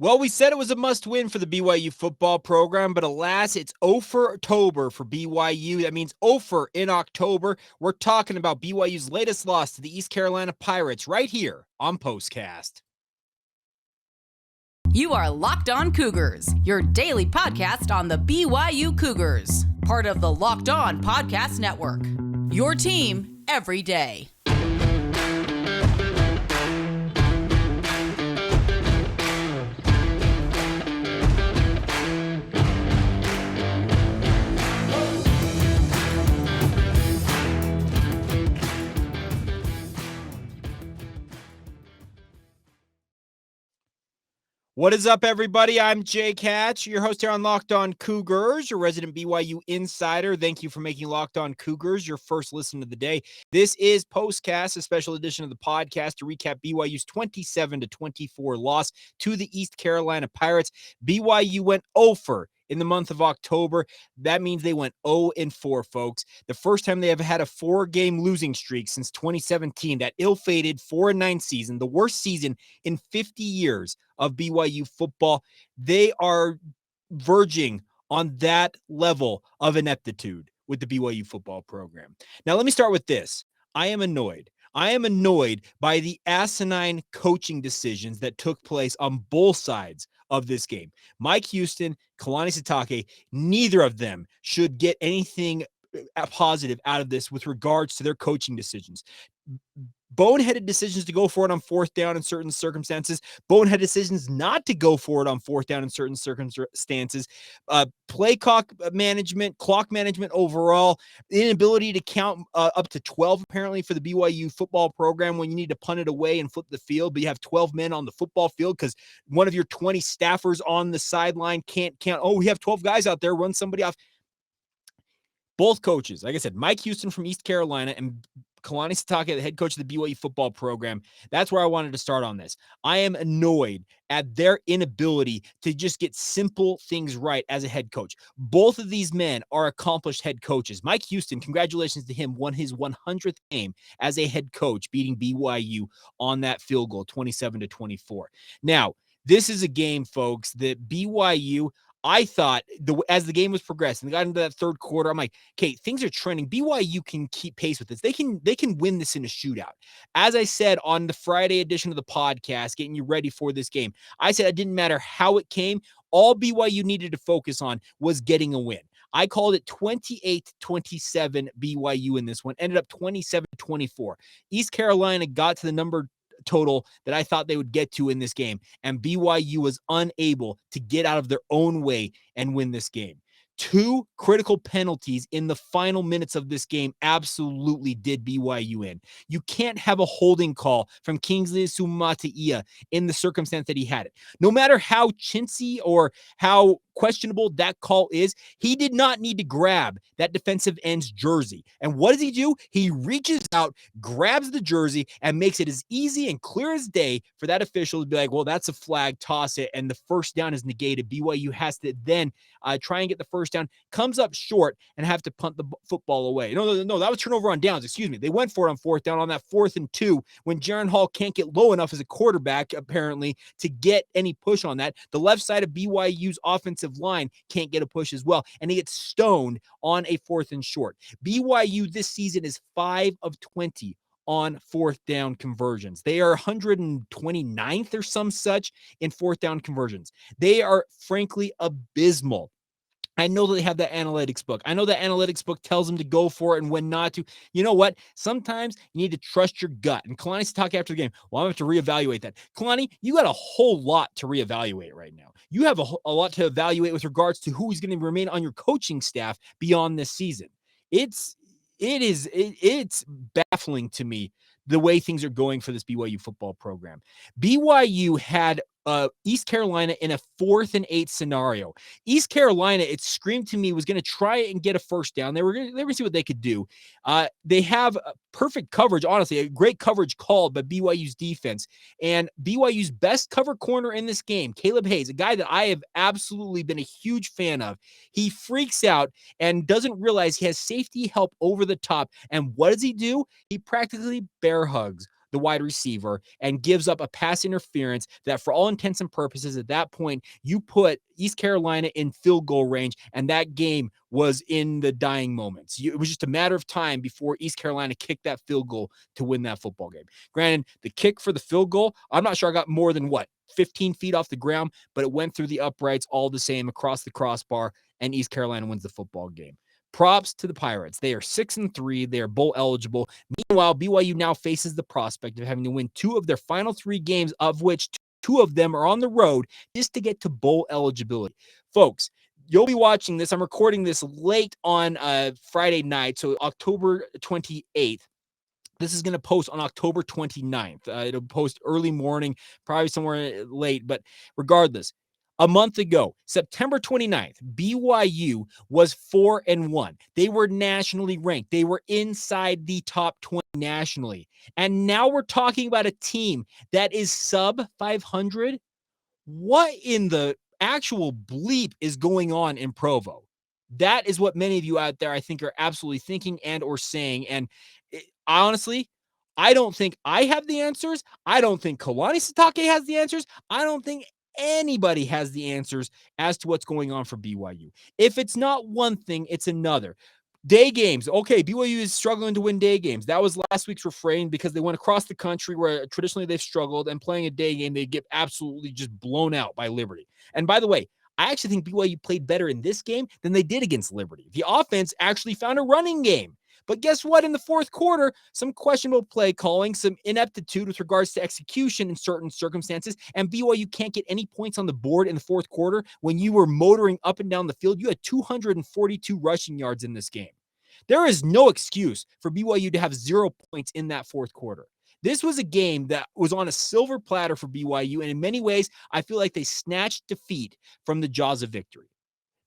Well, we said it was a must-win for the BYU football program, but alas, it's 0 for October for BYU. That means 0 for in October. We're talking about BYU's latest loss to the East Carolina Pirates right here on Postcast. You are Locked On Cougars, your daily podcast on the BYU Cougars, part of the Locked On Podcast Network. Your team every day. What is up, everybody? I'm Jake Hatch, your host here on Locked On Cougars, your resident BYU insider. Thank you for making Locked On Cougars your first listen of the day. This is Postcast, a special edition of the podcast to recap BYU's 27-24 loss to the East Carolina Pirates. BYU went 0 for in the month of October. That means they went 0-4, folks. The first time they have had a 4-game losing streak since 2017, that ill-fated 4-9 season, the worst season in 50 years of BYU football. They are verging on that level of ineptitude with the BYU football program. Now, let me start with this. I am annoyed. I am annoyed by the asinine coaching decisions that took place on both sides of this game. Mike Houston, Kalani Sitake, neither of them should get anything positive out of this with regards to their coaching decisions. Boneheaded decisions to go for it on fourth down in certain circumstances, boneheaded decisions not to go for it on fourth down in certain circumstances, play clock management overall, inability to count up to 12 apparently for the BYU football program when you need to punt it away and flip the field, but you have 12 men on the football field because one of your 20 staffers on the sideline can't count. Oh, we have 12 guys out there, run somebody off. Both coaches, like I said, Mike Houston from East Carolina and Kalani Sitake, the head coach of the BYU football program. That's where I wanted to start on this. I am annoyed at their inability to just get simple things right as a head coach. Both of these men are accomplished head coaches. Mike Houston, congratulations to him, won his 100th game as a head coach, beating BYU on that field goal, 27-24. Now, this is a game, folks, that BYU, I thought as the game was progressing, they got into that third quarter. I'm like, okay, things are trending. BYU can keep pace with this. They can win this in a shootout. As I said on the Friday edition of the podcast, getting you ready for this game, I said it didn't matter how it came. All BYU needed to focus on was getting a win. I called it 28-27 BYU in this one. Ended up 27-24. East Carolina got to the number total that I thought they would get to in this game, and BYU was unable to get out of their own way and win this game. 2 critical penalties in the final minutes of this game absolutely did BYU in. You can't have a holding call from Kingsley Suamataia in the circumstance that he had it. No matter how chintzy or how questionable that call is, he did not need to grab that defensive end's jersey. And what does he do? He reaches out, grabs the jersey, and makes it as easy and clear as day for that official to be like, well, that's a flag, toss it, and the first down is negated. BYU has to then try and get the first down, comes up short, and have to punt the football away. No, that was turnover on downs. Excuse me. They went for it on fourth down on that 4th and 2 when Jaron Hall can't get low enough as a quarterback, apparently, to get any push on that. The left side of BYU's offensive line can't get a push as well, and he gets stoned on a 4th and short. BYU this season is 5 of 20 on fourth down conversions. They are 129th or some such in fourth down conversions. They are frankly abysmal. I know that they have that analytics book. I know that analytics book tells them to go for it and when not to. You know what? Sometimes you need to trust your gut. And Kalani's talking after the game. Well, I'm going to have to reevaluate that. Kalani, you got a whole lot to reevaluate right now. You have a lot to evaluate with regards to who is going to remain on your coaching staff beyond this season. It's baffling to me the way things are going for this BYU football program. BYU had East Carolina in a 4th and 8 scenario. East Carolina, it screamed to me, was going to try and get a first down. They were going to see what they could do. They have perfect coverage, honestly, a great coverage called by BYU's defense. And BYU's best cover corner in this game, Caleb Hayes, a guy that I have absolutely been a huge fan of, he freaks out and doesn't realize he has safety help over the top. And what does he do? He practically bear hugs the wide receiver, and gives up a pass interference that, for all intents and purposes, at that point, you put East Carolina in field goal range, and that game was in the dying moments. It was just a matter of time before East Carolina kicked that field goal to win that football game. Granted, the kick for the field goal, I'm not sure I got more than 15 feet off the ground, but it went through the uprights all the same across the crossbar, and East Carolina wins the football game. Props to the Pirates. They are 6-3. They are bowl eligible. Meanwhile, BYU now faces the prospect of having to win 2 of their final 3 games, of which 2 of them are on the road, just to get to bowl eligibility. Folks, you'll be watching this. I'm recording this late on Friday night, so October 28th. This is going to post on October 29th. It'll post early morning, probably somewhere late, but regardless, a month ago, September 29th, BYU was 4-1. They were nationally ranked. They were inside the top 20 nationally. And now we're talking about a team that is sub 500. What in the actual bleep is going on in Provo? That is what many of you out there, I think, are absolutely thinking and or saying. And honestly, I don't think I have the answers. I don't think Kalani Sitake has the answers. I don't think anybody has the answers as to what's going on for BYU. If it's not one thing, it's another. Day games. Okay, BYU is struggling to win day games. That was last week's refrain because they went across the country where traditionally they've struggled, and playing a day game, they get absolutely just blown out by Liberty. And by the way, I actually think BYU played better in this game than they did against Liberty. The offense actually found a running game. But guess what? In the fourth quarter, some questionable play calling, some ineptitude with regards to execution in certain circumstances, and BYU can't get any points on the board in the fourth quarter when you were motoring up and down the field. You had 242 rushing yards in this game. There is no excuse for BYU to have 0 points in that fourth quarter. This was a game that was on a silver platter for BYU, and in many ways, I feel like they snatched defeat from the jaws of victory.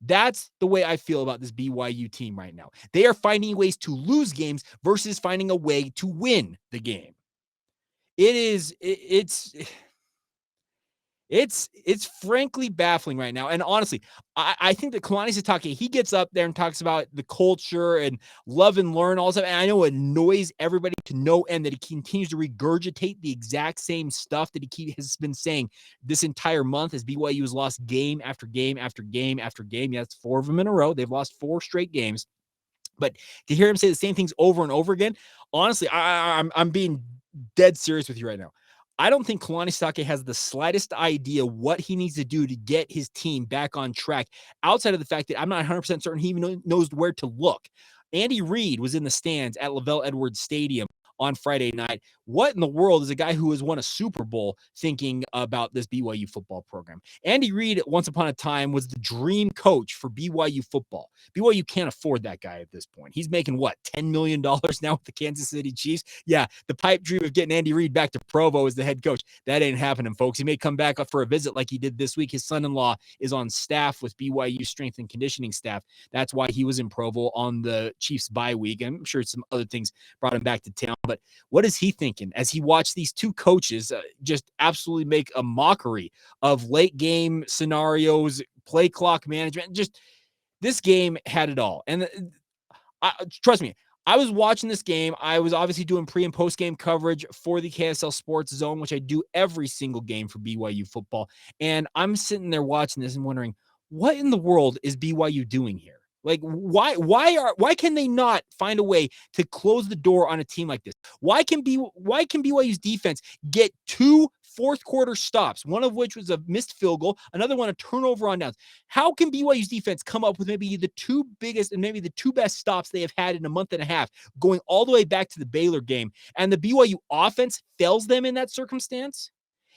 That's the way I feel about this BYU team right now. They are finding ways to lose games versus finding a way to win the game. It's frankly baffling right now. And honestly, I think that Kalani Sitake, he gets up there and talks about the culture and love and learn, all stuff. And I know it annoys everybody to no end that he continues to regurgitate the exact same stuff that he has been saying this entire month as BYU has lost game after game after game after game. Yeah, that's 4 of them in a row. They've lost 4 straight games. But to hear him say the same things over and over again, honestly, I'm being dead serious with you right now. I don't think Kalani Sitake has the slightest idea what he needs to do to get his team back on track, outside of the fact that I'm not 100% certain he even knows where to look. Andy Reid was in the stands at LaVell Edwards Stadium on Friday night. What in the world is a guy who has won a Super Bowl thinking about this BYU football program? Andy Reid, once upon a time, was the dream coach for BYU football. BYU can't afford that guy at this point. He's making, $10 million now with the Kansas City Chiefs? Yeah, the pipe dream of getting Andy Reid back to Provo as the head coach, that ain't happening, folks. He may come back up for a visit like he did this week. His son-in-law is on staff with BYU strength and conditioning staff. That's why he was in Provo on the Chiefs bye week. I'm sure some other things brought him back to town. But what is he thinking as he watched these 2 coaches just absolutely make a mockery of late game scenarios, play clock management? Just this game had it all. And trust me, I was watching this game. I was obviously doing pre and post game coverage for the KSL Sports Zone, which I do every single game for BYU football. And I'm sitting there watching this and wondering, what in the world is BYU doing here? Like, why can they not find a way to close the door on a team like this? Why can BYU's defense get 2 fourth quarter stops, one of which was a missed field goal, another one a turnover on downs? How can BYU's defense come up with maybe the 2 biggest and maybe the 2 best stops they have had in a month and a half, going all the way back to the Baylor game, and the BYU offense fails them in that circumstance?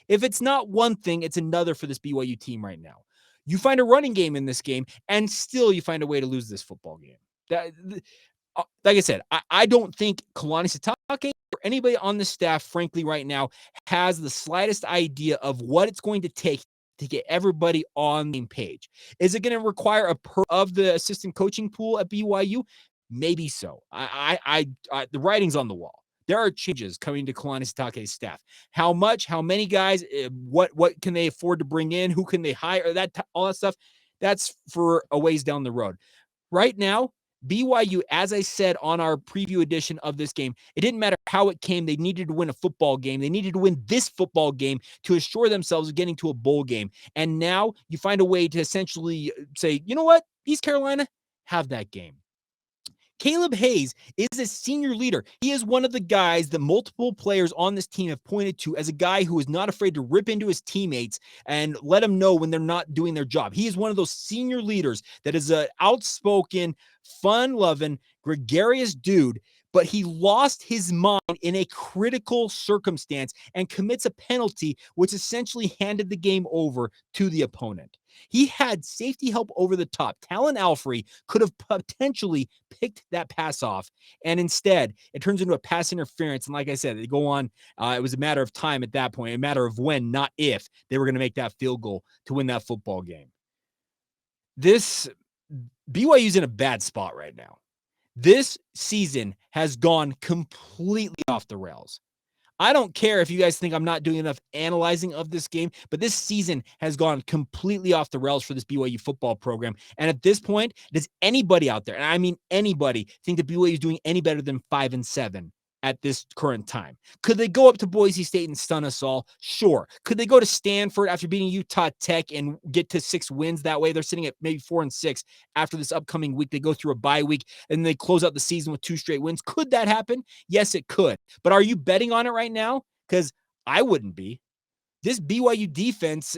If it's not one thing, it's another for this BYU team right now. You find a running game in this game, and still you find a way to lose this football game. Like I said, I don't think Kalani Sitake or anybody on the staff, frankly, right now, has the slightest idea of what it's going to take to get everybody on the same page. Is it going to require of the assistant coaching pool at BYU? Maybe so. The writing's on the wall. There are changes coming to Kalani Sitake's staff. How much? How many guys? What can they afford to bring in? Who can they hire? All that stuff. That's for a ways down the road. Right now, BYU, as I said on our preview edition of this game, it didn't matter how it came. They needed to win a football game. They needed to win this football game to assure themselves of getting to a bowl game. And now you find a way to essentially say, you know what, East Carolina, have that game. Caleb Hayes is a senior leader. He is one of the guys that multiple players on this team have pointed to as a guy who is not afraid to rip into his teammates and let them know when they're not doing their job. He is one of those senior leaders that is an outspoken, fun-loving, gregarious dude, but he lost his mind in a critical circumstance and commits a penalty, which essentially handed the game over to the opponent. He had safety help over the top. Talon Alfrey could have potentially picked that pass off, and instead, it turns into a pass interference. And like I said, they go on. It was a matter of time at that point, a matter of when, not if, they were going to make that field goal to win that football game. This BYU's in a bad spot right now. This season has gone completely off the rails. I don't care if you guys think I'm not doing enough analyzing of this game, but this season has gone completely off the rails for this BYU football program. And at this point, does anybody out there, and I mean anybody, think that BYU is doing any better than 5-7 at this current time? Could they go up to Boise State and stun us all? Sure. Could they go to Stanford after beating Utah Tech and get to 6 wins that way? They're sitting at maybe 4-6 after this upcoming week. They go through a bye week and they close out the season with 2 straight wins. Could that happen? Yes, it could. But are you betting on it right now? Because I wouldn't be. This BYU defense,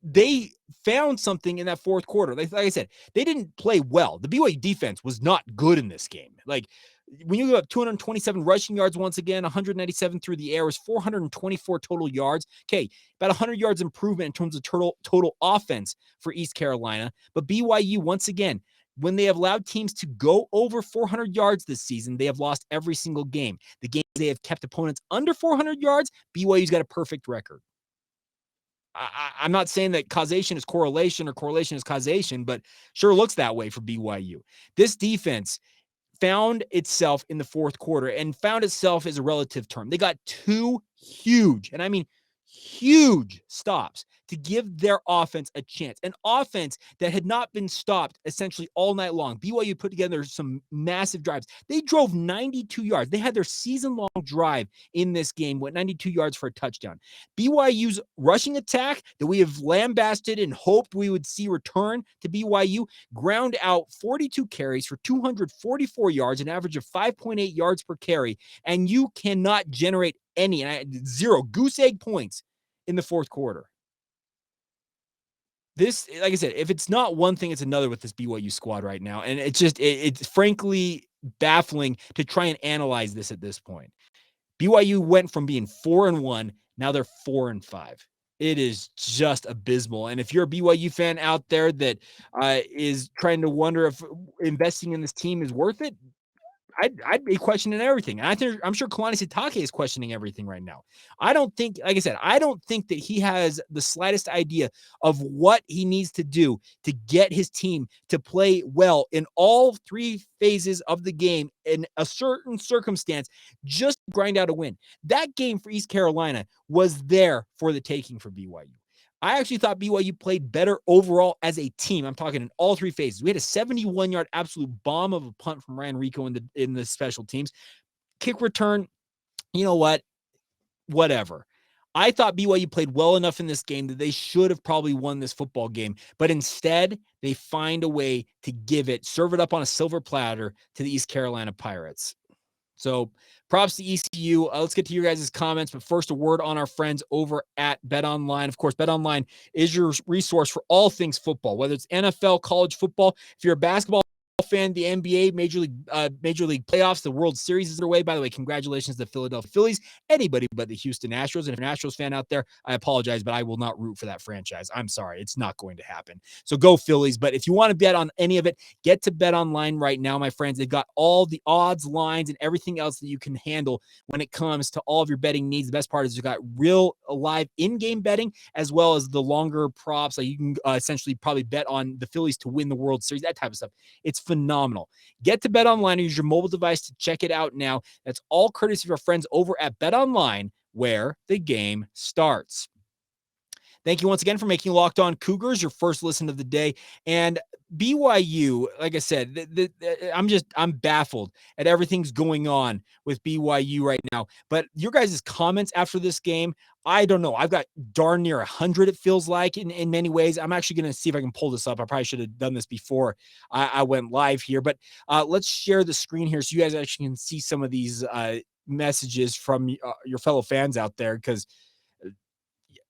they found something in that fourth quarter. Like I said, they didn't play well. The BYU defense was not good in this game. Like, when you go up 227 rushing yards once again, 197 through the air, was 424 total yards. Okay, about 100 yards improvement in terms of total offense for East Carolina. But BYU, once again, when they have allowed teams to go over 400 yards this season, they have lost every single game. The games they have kept opponents under 400 yards, BYU's got a perfect record. I'm not saying that causation is correlation or correlation is causation, but sure looks that way for BYU. This defense found itself in the fourth quarter, and found itself is a relative term. They got 2 huge, and I mean huge, stops to give their offense a chance. An offense that had not been stopped essentially all night long. BYU put together some massive drives. They drove 92 yards. They had their season-long drive in this game, went 92 yards for a touchdown. BYU's rushing attack that we have lambasted and hoped we would see return to BYU ground out 42 carries for 244 yards, an average of 5.8 yards per carry, and you cannot generate any, and 0 goose egg points in the fourth quarter. This, like I said, if it's not one thing, it's another with this BYU squad right now. And it's frankly baffling to try and analyze this at this point. BYU went from being 4-1, now they're 4-5. It is just abysmal. And if you're a BYU fan out there that is trying to wonder if investing in this team is worth it, I'd be questioning everything. And I'm sure Kalani Sitake is questioning everything right now. I don't think, like I said, I don't think that he has the slightest idea of what he needs to do to get his team to play well in all 3 phases of the game in a certain circumstance, just grind out a win. That game for East Carolina was there for the taking for BYU. I actually thought BYU played better overall as a team. I'm talking in all 3 phases. We had a 71-yard absolute bomb of a punt from Ryan Rico in the special teams. Kick return, you know what? Whatever. I thought BYU played well enough in this game that they should have probably won this football game. But instead, they find a way to serve it up on a silver platter to the East Carolina Pirates. So props to ECU. Let's get to your guys' comments. But first, a word on our friends over at BetOnline. Of course, BetOnline is your resource for all things football, whether it's NFL, college football. If you're a basketball fan, the NBA, Major League playoffs, the World Series is underway. By the way, congratulations to the Philadelphia Phillies. Anybody but the Houston Astros. And if you're an Astros fan out there, I apologize, but I will not root for that franchise. I'm sorry. It's not going to happen. So go Phillies. But if you want to bet on any of it, get to BetOnline right now, my friends. They've got all the odds, lines, and everything else that you can handle when it comes to all of your betting needs. The best part is you've got real live in-game betting, as well as the longer props. Like you can essentially probably bet on the Phillies to win the World Series, that type of stuff. It's phenomenal. Get to BetOnline or use your mobile device to check it out now. That's all courtesy of our friends over at BetOnline, where the game starts. Thank you once again for making Locked On Cougars your first listen of the day. And BYU, like I said, I'm baffled at everything's going on with BYU right now. But your guys' comments after this game, I don't know. I've got darn near 100, it feels like, in many ways. I'm actually going to see if I can pull this up. I probably should have done this before I went live here. But let's share the screen here so you guys actually can see some of these messages from your fellow fans out there, because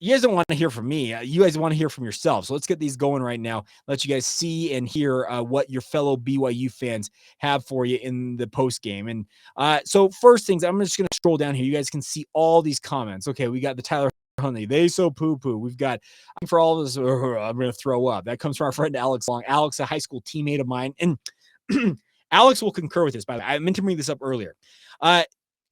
you guys don't want to hear from me. You guys want to hear from yourself. So let's get these going right now. Let you guys see and hear what your fellow BYU fans have for you in the post game. And so first things, I'm just going to scroll down here. You guys can see all these comments. Okay, we got the Tyler Huntley. They so poo-poo. We've got, for all of us, I'm going to throw up. That comes from our friend Alex Long. Alex, a high school teammate of mine. And Alex will concur with this, by the way. I meant to bring this up earlier. Kalani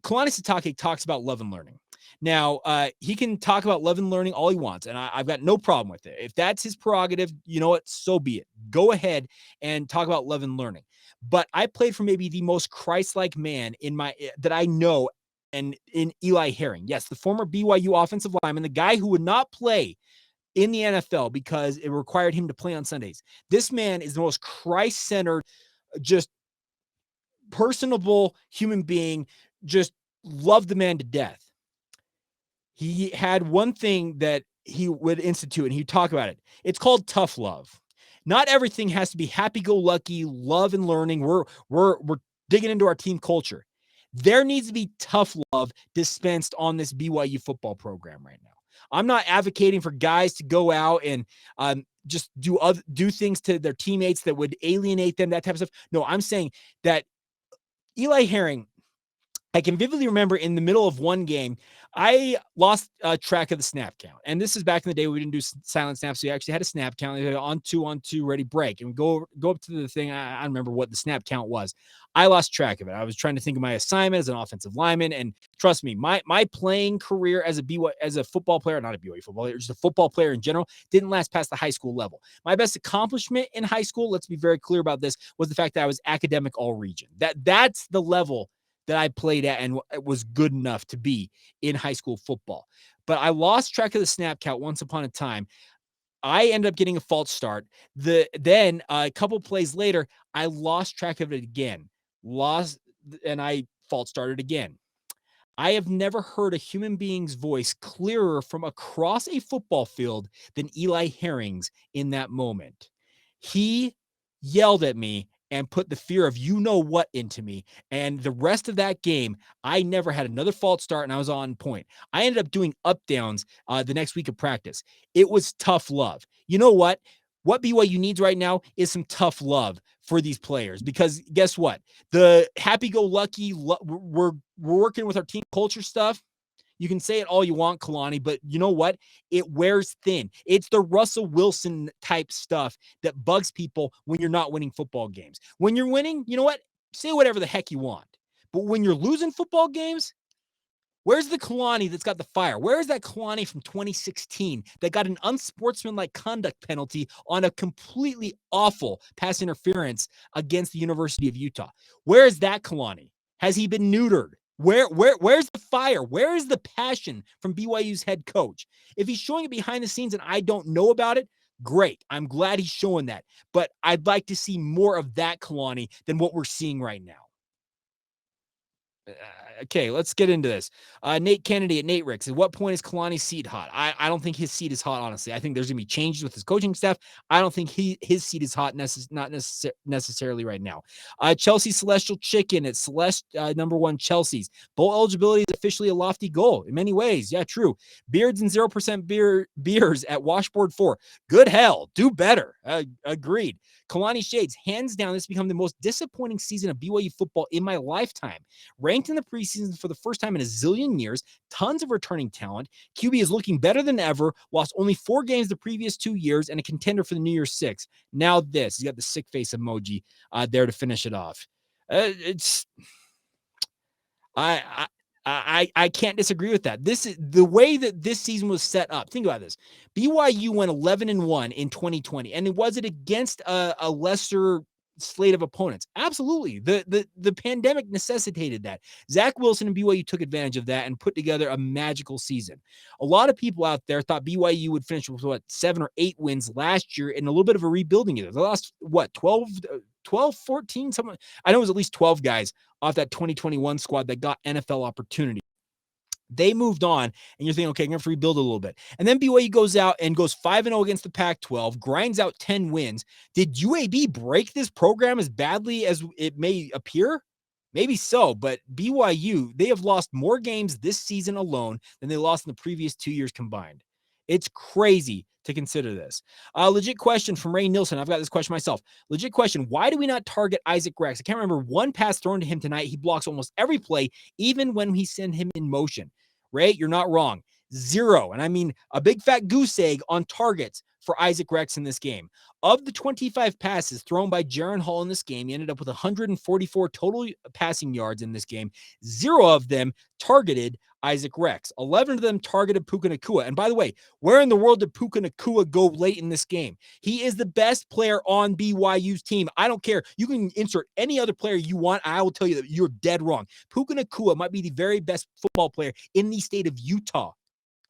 Sitake talks about love and learning. Now, he can talk about love and learning all he wants, and I've got no problem with it. If that's his prerogative, you know what? So be it. Go ahead and talk about love and learning. But I played for maybe the most Christ-like man that I know, and in Eli Herring. Yes, the former BYU offensive lineman, the guy who would not play in the NFL because it required him to play on Sundays. This man is the most Christ-centered, just personable human being, just love the man to death. He had one thing that he would institute, and he'd talk about it. It's called tough love. Not everything has to be happy-go-lucky, love and learning. We're digging into our team culture. There needs to be tough love dispensed on this BYU football program right now. I'm not advocating for guys to go out and just do things to their teammates that would alienate them, that type of stuff. No, I'm saying that Eli Herring, I can vividly remember in the middle of one game, I lost track of the snap count. And this is back in the day, we didn't do silent snaps. So you actually had a snap count, on two, ready, break. And go up to the thing. I don't remember what the snap count was. I lost track of it. I was trying to think of my assignment as an offensive lineman. And trust me, my playing career as a football player, not a BYU football player, just a football player in general, didn't last past the high school level. My best accomplishment in high school, let's be very clear about this, was the fact that I was academic all region. That's the level that I played at and it was good enough to be in high school football. But I lost track of the snap count once upon a time. I ended up getting a false start. Then a couple plays later, I lost track of it again. And I false started again. I have never heard a human being's voice clearer from across a football field than Eli Herring's in that moment. He yelled at me and put the fear of you-know-what into me. And the rest of that game, I never had another false start, and I was on point. I ended up doing up-downs the next week of practice. It was tough love. You know what? What BYU needs right now is some tough love for these players, because guess what? The happy-go-lucky, we're working with our team culture stuff. You can say it all you want, Kalani, but you know what? It wears thin. It's the Russell Wilson type stuff that bugs people when you're not winning football games. When you're winning, you know what? Say whatever the heck you want. But when you're losing football games, where's the Kalani that's got the fire? Where is that Kalani from 2016 that got an unsportsmanlike conduct penalty on a completely awful pass interference against the University of Utah? Where is that Kalani? Has he been neutered? Where's the fire? Where is the passion from BYU's head coach? If he's showing it behind the scenes and I don't know about it, great. I'm glad he's showing that. But I'd like to see more of that Kalani than what we're seeing right now. Okay, let's get into this. Nate Kennedy at Nate Ricks. At what point is Kalani's seat hot? I don't think his seat is hot, honestly. I think there's going to be changes with his coaching staff. I don't think his seat is hot, not necessarily right now. Chelsea Celestial Chicken at Celeste, number one Chelsea's. Bowl eligibility is officially a lofty goal in many ways. Yeah, true. Beards and 0% beers at Washboard 4. Good hell. Do better. Agreed. Kalani Shades, hands down, this has become the most disappointing season of BYU football in my lifetime. Ranked in the preseason for the first time in a zillion years, tons of returning talent. QB is looking better than ever, lost only 4 games the previous 2 years, and a contender for the New Year's Six. Now this, he's got the sick face emoji there to finish it off. I can't disagree with that. This is the way that this season was set up. Think about this. BYU went 11-1 in 2020, and was it against a lesser slate of opponents. Absolutely. The pandemic necessitated that. Zach Wilson and BYU took advantage of that and put together a magical season. A lot of people out there thought BYU would finish with 7 or 8 wins last year in a little bit of a rebuilding year. They lost 12, 14, something. I know it was at least 12 guys off that 2021 squad that got NFL opportunity. They moved on, and you're thinking, okay, I'm going to rebuild a little bit. And then BYU goes out and goes 5-0 against the Pac-12, grinds out 10 wins. Did UAB break this program as badly as it may appear? Maybe so, but BYU, they have lost more games this season alone than they lost in the previous 2 years combined. It's crazy to consider this. Legit question from Ray Nilsson. I've got this question myself. Legit question. Why do we not target Isaac Rex? I can't remember one pass thrown to him tonight. He blocks almost every play, even when we send him in motion. Ray, you're not wrong. 0. And I mean a big fat goose egg on targets for Isaac Rex in this game. Of the 25 passes thrown by Jaron Hall in this game, he ended up with 144 total passing yards in this game. 0 of them targeted Isaac Rex. 11 of them targeted Puka Nacua. And by the way, where in the world did Puka Nacua go late in this game? He is the best player on BYU's team. I don't care. You can insert any other player you want. I will tell you that you're dead wrong. Puka Nacua might be the very best football player in the state of Utah.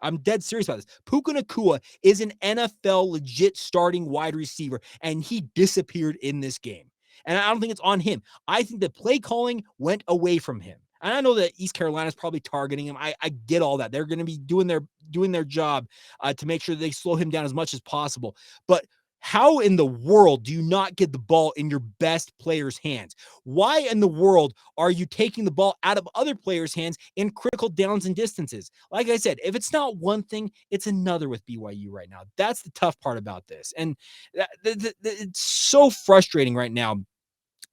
I'm dead serious about this. Puka Nacua is an NFL legit starting wide receiver, and he disappeared in this game. And I don't think it's on him. I think the play calling went away from him. And I know that East Carolina is probably targeting him. I get all that. They're going to be doing their job to make sure they slow him down as much as possible. But how in the world do you not get the ball in your best player's hands? Why in the world are you taking the ball out of other players' hands in critical downs and distances? Like I said, if it's not one thing, it's another with BYU right now. That's the tough part about this. And it's so frustrating right now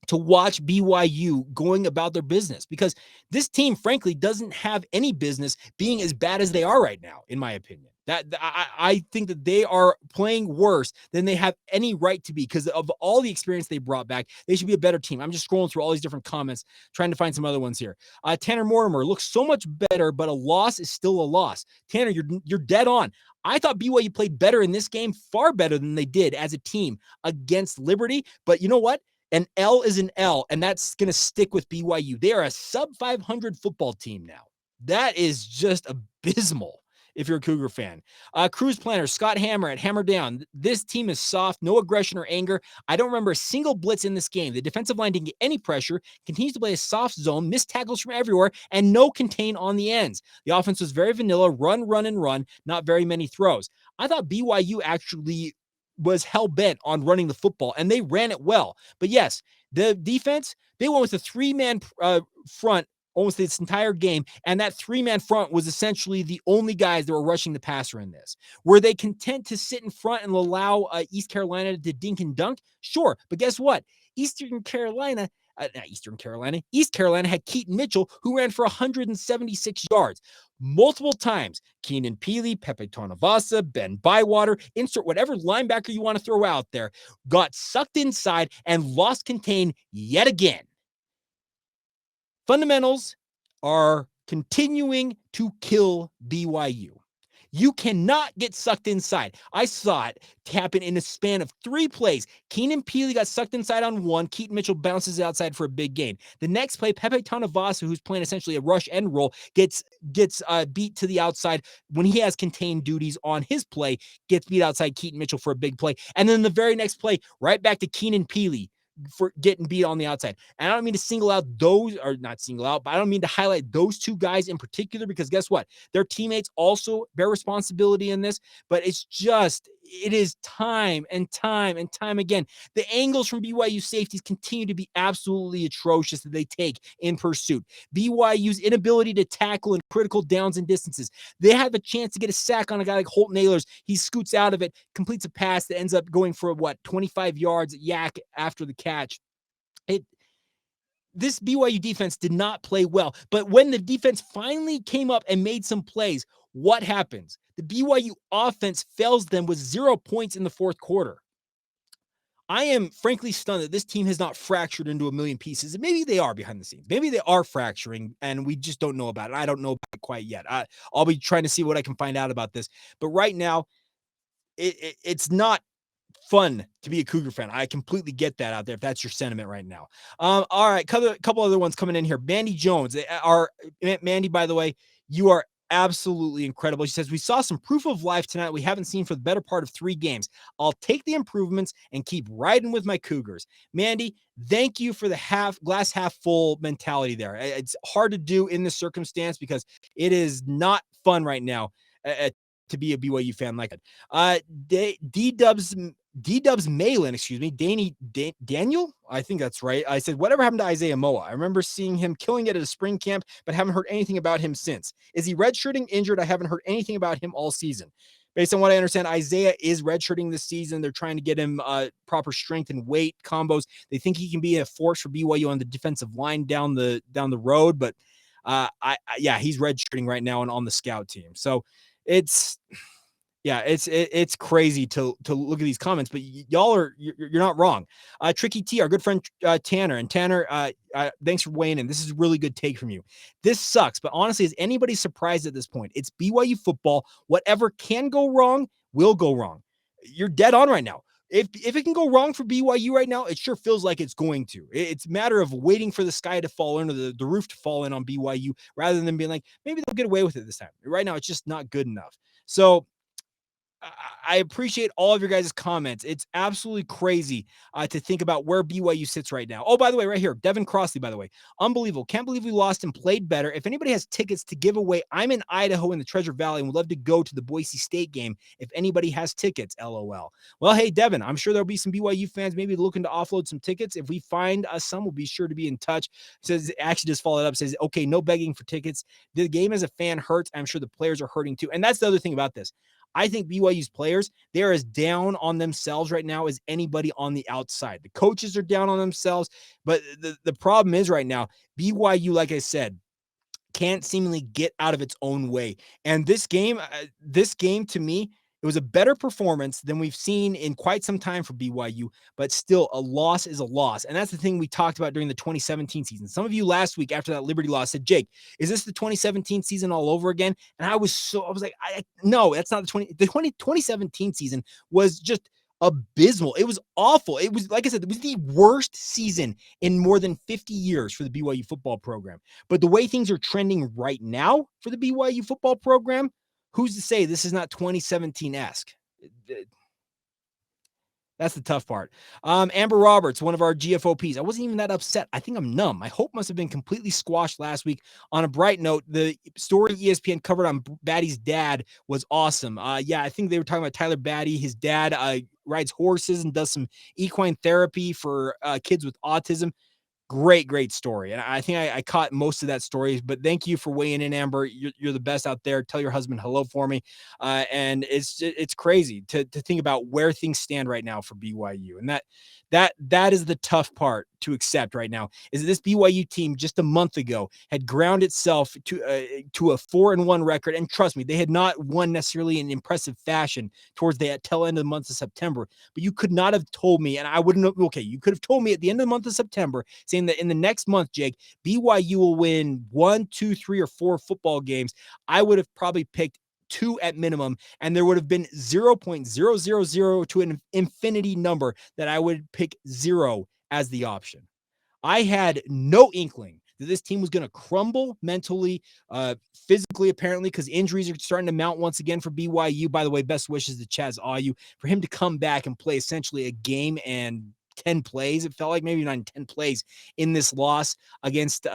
to watch BYU going about their business, because this team, frankly, doesn't have any business being as bad as they are right now, in my opinion. I think that they are playing worse than they have any right to be because of all the experience they brought back. They should be a better team. I'm just scrolling through all these different comments, trying to find some other ones here. Tanner Mortimer looks so much better, but a loss is still a loss. Tanner, you're dead on. I thought BYU played better in this game, far better than they did as a team against Liberty. But you know what? An L is an L, and that's going to stick with BYU. They are a sub-500 football team now. That is just abysmal if you're a Cougar fan. Cruise planner, Scott Hammer at Hammer Down. This team is soft, no aggression or anger. I don't remember a single blitz in this game. The defensive line didn't get any pressure, continues to play a soft zone, missed tackles from everywhere, and no contain on the ends. The offense was very vanilla, run, not very many throws. I thought BYU actually was hell-bent on running the football, and they ran it well. But yes, the defense, they went with a 3-man front almost this entire game, and that 3-man front was essentially the only guys that were rushing the passer in this. Were they content to sit in front and allow East Carolina to dink and dunk? Sure, but guess what? East Carolina had Keaton Mitchell, who ran for 176 yards. Multiple times, Keenan Peely, Pepe Tonavasa, Ben Bywater, insert whatever linebacker you want to throw out there, got sucked inside and lost contain yet again. Fundamentals are continuing to kill BYU. You cannot get sucked inside. I saw it happen in a span of 3 plays. Keenan Peely got sucked inside on one. Keaton Mitchell bounces outside for a big gain. The next play, Pepe Tonavasa, who's playing essentially a rush and roll, gets beat to the outside when he has contained duties on his play, gets beat outside Keaton Mitchell for a big play. And then the very next play, right back to Keenan Peely for getting beat on the outside. And I don't mean to single out those, or not single out, but I don't mean to highlight those 2 guys in particular, because guess what? Their teammates also bear responsibility in this, but it is time and time again. The angles from BYU safeties continue to be absolutely atrocious that they take in pursuit. BYU's inability to tackle in critical downs and distances. They have a chance to get a sack on a guy like Holt Nailers. He scoots out of it, completes a pass that ends up going for 25 yards yak after the catch. This BYU defense did not play well, but when the defense finally came up and made some plays, what happens? The BYU offense fails them with 0 points in the fourth quarter. I am frankly stunned that this team has not fractured into a million pieces. And maybe they are behind the scenes. Maybe they are fracturing and we just don't know about it. I don't know about it quite yet. I'll be trying to see what I can find out about this. But right now, it's not fun to be a Cougar fan. I completely get that out there if that's your sentiment right now. All right, couple other ones coming in here. Mandy Jones, Mandy, by the way, you are absolutely incredible. She says, we saw some proof of life tonight we haven't seen for the better part of 3 games. I'll take the improvements and keep riding with my Cougars. Mandy, thank you for the glass half full mentality there. It's hard to do in this circumstance because it is not fun right now to be a BYU fan like that. D-Dubs Malin, Daniel, I think that's right. I said, whatever happened to Isaiah Moa? I remember seeing him killing it at a spring camp, but haven't heard anything about him since. Is he redshirting, injured? I haven't heard anything about him all season. Based on what I understand, Isaiah is redshirting this season. They're trying to get him proper strength and weight combos. They think he can be a force for BYU on the defensive line down the road, but he's redshirting right now and on the scout team. So it's crazy to look at these comments, but you're not wrong. Tricky T, our good friend Tanner, and Tanner, thanks for weighing in. This is a really good take from you. This sucks, but honestly, is anybody surprised at this point? It's BYU football. Whatever can go wrong will go wrong. You're dead on right now. If it can go wrong for BYU right now, it sure feels like it's going to. It's a matter of waiting for the sky to fall in or the roof to fall in on BYU rather than being like, maybe they'll get away with it this time. Right now, it's just not good enough. So I appreciate all of your guys' comments. It's absolutely crazy to think about where BYU sits right now. Oh, by the way, right here, Devin Crossley, by the way, unbelievable. Can't believe we lost and played better. If anybody has tickets to give away, I'm in Idaho in the Treasure Valley and would love to go to the Boise State game if anybody has tickets, LOL. Well, hey, Devin, I'm sure there'll be some BYU fans maybe looking to offload some tickets. If we find some, we'll be sure to be in touch. Says, actually just followed up, says, okay, no begging for tickets. The game as a fan hurts. I'm sure the players are hurting too. And that's the other thing about this. I think BYU's players, they're as down on themselves right now as anybody on the outside. The coaches are down on themselves, but the problem is right now, BYU, like I said, can't seemingly get out of its own way. And this game to me, it was a better performance than we've seen in quite some time for BYU, but still a loss is a loss. And that's the thing we talked about during the 2017 season. Some of you last week after that Liberty loss said, Jake, is this the 2017 season all over again? And I was like, no, that's not the 2017 season was just abysmal. It was awful. It was, like I said, it was the worst season in more than 50 years for the BYU football program. But the way things are trending right now for the BYU football program, who's to say this is not 2017-esque? That's the tough part. Amber Roberts, one of our GFOPs. I wasn't even that upset. I think I'm numb. My hope must have been completely squashed last week. On a bright note, the story ESPN covered on Batty's dad was awesome. I think they were talking about Tyler Batty. His dad rides horses and does some equine therapy for kids with autism. Great story. And I think I caught most of that story, but thank you for weighing in, Amber. You're the best out there. Tell your husband hello for me. And it's crazy to think about where things stand right now for BYU. And that is the tough part to accept right now, is that this BYU team just a month ago had ground itself to a 4-1 record. And trust me, they had not won necessarily in impressive fashion towards the tail end of the month of September, but you could not have told me, and I wouldn't have, okay, you could have told me at the end of the month of September, saying that in the next month, Jake, BYU will win 1, 2, 3, or 4 football games. I would have probably picked 2 at minimum, and there would have been 0.000 to an infinity number that I would pick 0 as the option. I had no inkling that this team was going to crumble mentally, physically, apparently, because injuries are starting to mount once again for BYU. By the way, best wishes to Chaz Ayu for him to come back and play essentially a game and 10 plays. It felt like maybe not 10 plays in this loss against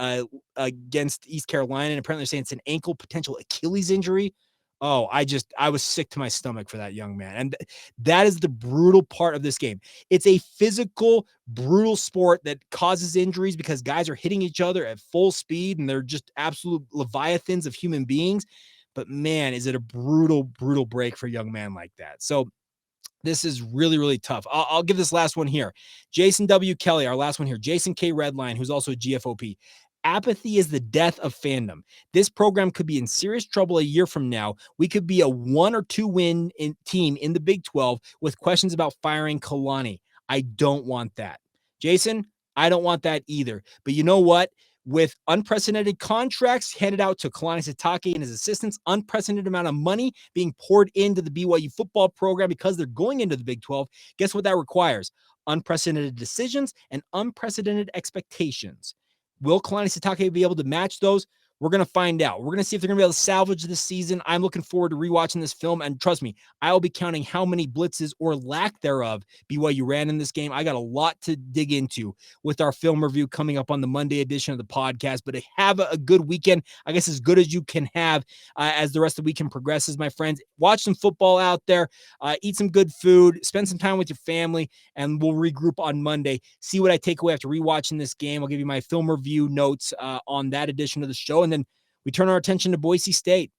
East Carolina. And apparently they're saying it's an ankle potential Achilles injury. Oh, I was sick to my stomach for that young man. And that is the brutal part of this game. It's a physical, brutal sport that causes injuries because guys are hitting each other at full speed and they're just absolute leviathans of human beings. But man, is it a brutal break for a young man like that. So this is really tough. I'll give this last one here. Jason W. Kelly, our last one here. Jason K. Redline, who's also a GFOP. Apathy is the death of fandom. This program could be in serious trouble a year from now. We could be a 1 or 2 win team in the Big 12 with questions about firing Kalani. I don't want that. Jason, I don't want that either. But you know what? with unprecedented contracts handed out to Kalani Sitake and his assistants, unprecedented amount of money being poured into the BYU football program because they're going into the Big 12. Guess what that requires? Unprecedented decisions and unprecedented expectations. Will Kalani Sitake be able to match those? We're going to find out. We're going to see if they're going to be able to salvage this season. I'm looking forward to rewatching this film. And trust me, I'll be counting how many blitzes or lack thereof BYU ran in this game. I got a lot to dig into with our film review coming up on the Monday edition of the podcast. But have a good weekend. I guess as good as you can have as the rest of the weekend progresses, my friends. Watch some football out there. Eat some good food. Spend some time with your family. And we'll regroup on Monday. See what I take away after rewatching this game. I'll give you my film review notes on that edition of the show. And then we turn our attention to Boise State.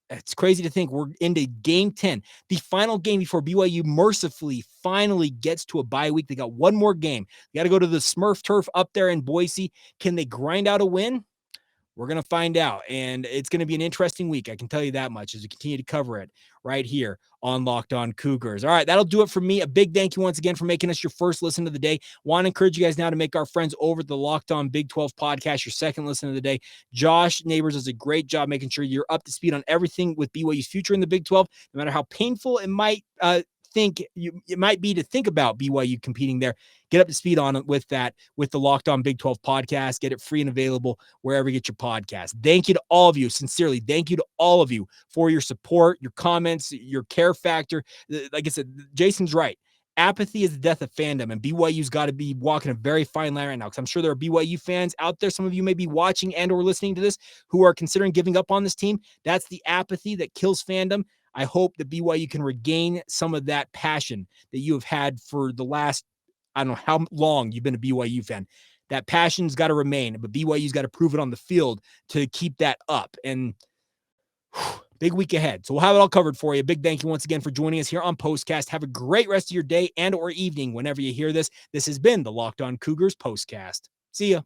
It's crazy to think we're into game 10, the final game before BYU mercifully finally gets to a bye week. They got one more game. They got to go to the Smurf turf up there in Boise. Can they grind out a win? We're going to find out, and it's going to be an interesting week. I can tell you that much as we continue to cover it right here on Locked On Cougars. All right, that'll do it for me. A big thank you once again for making us your first listen of the day. Want to encourage you guys now to make our friends over the Locked On Big 12 podcast your second listen of the day. Josh Neighbors does a great job making sure you're up to speed on everything with BYU's future in the Big 12, no matter how painful it might it might be to think about BYU competing there. Get up to speed on it with that, with the Locked On Big 12 podcast. Get it free and available wherever you get your podcast. Thank you to all of you. Sincerely, thank you to all of you for your support, your comments, your care factor. Like I said, Jason's right. Apathy is the death of fandom, and BYU's got to be walking a very fine line right now, because I'm sure there are BYU fans out there. Some of you may be watching and or listening to this who are considering giving up on this team. That's the apathy that kills fandom. I hope that BYU can regain some of that passion that you have had for the last, I don't know how long you've been a BYU fan. That passion's got to remain, but BYU's got to prove it on the field to keep that up. And big week ahead. So we'll have it all covered for you. Big thank you once again for joining us here on Postcast. Have a great rest of your day and or evening whenever you hear this. This has been the Locked On Cougars Postcast. See ya.